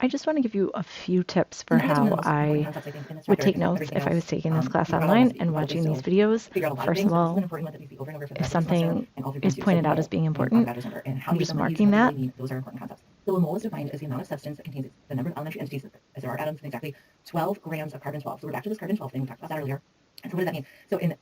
I just want to give you a few tips for And then how we'll get to some of the important I concepts, I think, in this would chapter, take if notes everything if I else, was taking this class we've got all the ones online that you and probably watching these still videos. figure out a lot of First things, of but this is an all, important one that we see over and over for the if rest of the semester something and all through is Form 2. So pointed the out as mole being in important, Avogadro's number, and how I'm to use just them, when to use them, marking what they that. really mean, those are important concepts. So a mole is defined as the amount of substance that contains the number of elementary entities as there are atoms in exactly 12 grams of carbon-12. So we're back to this carbon-12 thing, we talked about that earlier. And so what does that mean?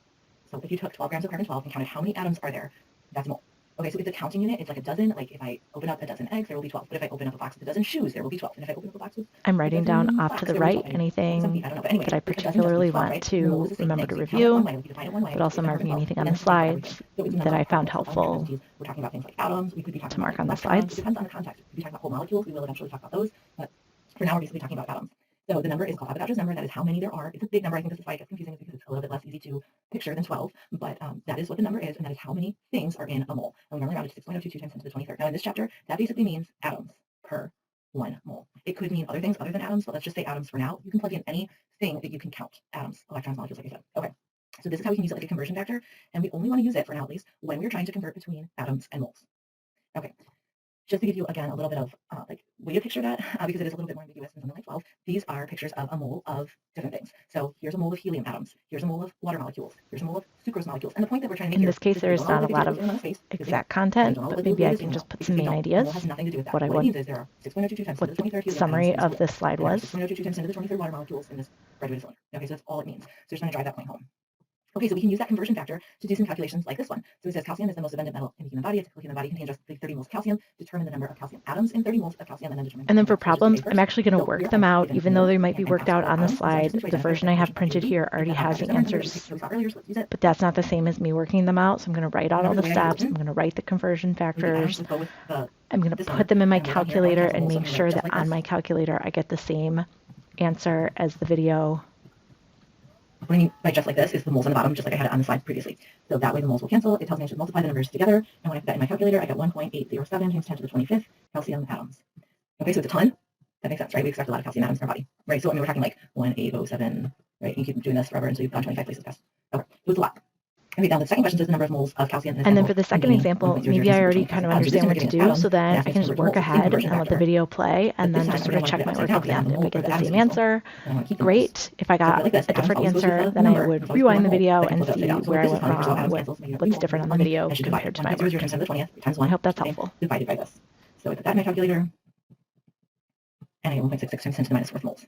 So if you took 12 grams of carbon-12 and counted how many atoms are there, that's a mole. Okay, so it's a counting unit. It's like a dozen. Like if I open up a dozen eggs, there will be 12. But if I open up a box with a dozen shoes, there will be 12. And if I open up a box with I'm a writing down dozen off to plaques, the there will be right 12. anything I don't know. But anyway, that I a dozen just particularly means 12, want right? And the mole to is the same remember thing. to So you count it one review, way, we define it one way. but also It's a marking carbon-12, anything but on then the it's the same for everything. slides So it's that another I part found of those elementary helpful entities. We're talking about things like atoms. We could be talking to about mark like on the electrons. It slides. depends on the context. We could be talking about whole molecules. We will eventually talk about those. But for now, we're basically talking about atoms. So the number is called Avogadro's number. That is how many there are. It's a big number. I think this is why it gets confusing, is because it's a little bit less easy to picture than 12. But that is what the number is, and that is how many things are in a mole. And we normally round it to 6.022 times 10 to the 23rd. Now in this chapter, that basically means atoms per 1 mole. It could mean other things other than atoms, but let's just say atoms for now. You can plug in anything that you can count. Atoms, electrons, molecules, like I said. Okay. So this is how we can use it like a conversion factor, and we only want to use it for now at least when we're trying to convert between atoms and moles. Okay. Just to give you, again, a little bit of like way to picture that, because it is a little bit more ambiguous than something like 12, these are pictures of a mole of different things. So here's a mole of helium atoms. Here's a mole of water molecules. Here's a mole of sucrose molecules. And the point that we're trying to make In here this case, is we there's don't know not a what lot the of amount of space because we don't. exact And we content, don't know but what the maybe I fluid is can in just yellow put because some we main don't. The mole ideas. has nothing to do with that. What I What it want, means is there are 6.022 times 10 what to the the 23rd helium atoms summary in this of fluid. this slide And there are was. 6.022 times 10 to the 23rd water molecules in this graduated cylinder. Okay, so that's all it means. So just trying to drive that point home. Okay, so we can use that conversion factor to do some calculations like this one. So it says calcium is the most abundant metal in the human body. A typical human body contains roughly 30 moles of calcium. Determine the number of calcium atoms in 30 moles of calcium and then determine And then the for number of sources of problems, A I'm first. actually going to So work here them are out, given even though moles they might be and worked asked out for on the atoms. So that's just slide. a way to The identify version the I have conversion factor printed would be. here We've already got our has the Avogadro's number here that we answers, saw earlier, so let's use it. but that's not the same as me working them out. So I'm going to write out all Remember the the way I have it steps. I'm written? going to write the conversion With the atoms, factors. let's go with I'm going to this put number. them in my And we're down here, I want to calculator count the and moles, so make I'm going to write sure it just that like on this. my calculator I get the same answer as the video. What I mean by just like this is the moles on the bottom, just like I had it on the slide previously. So that way the moles will cancel. It tells me I should multiply the numbers together. And when I put that in my calculator, I got 1.807 times 10 to the 25th calcium atoms. Okay, so it's a ton. That makes sense, right? We expect a lot of calcium atoms in our body, right? So I mean, we're talking like 1807, right? You keep doing this forever until you've gone 25 places past. Okay, so it's a lot. Okay, now the second question is the number of moles of calcium in a And then sample for the second containing example, 1.00 maybe times I 10 to the already 25th kind of atoms. So this understand time what we're to getting an do, atom so and then I asking can us to just convert to work moles. Same ahead conversion and let the factor. video play But and this then time just I'm sort of going to check put my it upside work at down the because I have end. the If I mole or get the the atoms same in this mole. answer, And I want to keep them close. great. If I So put it got like this, a atoms different always answer, use the then I number. would It's always rewind the one mole. video I can and flip it upside see down. So where like I this is went fine because all wrong, atoms cancel. So you have 3 what's moles. different This is on the funny. video I should divide. compared to my 1.00 work. times 10 to the 20th times 1. I hope that's Same. helpful. Divided by this. So I put that in my calculator. And I get 1.66 times 10 to the minus 4th moles.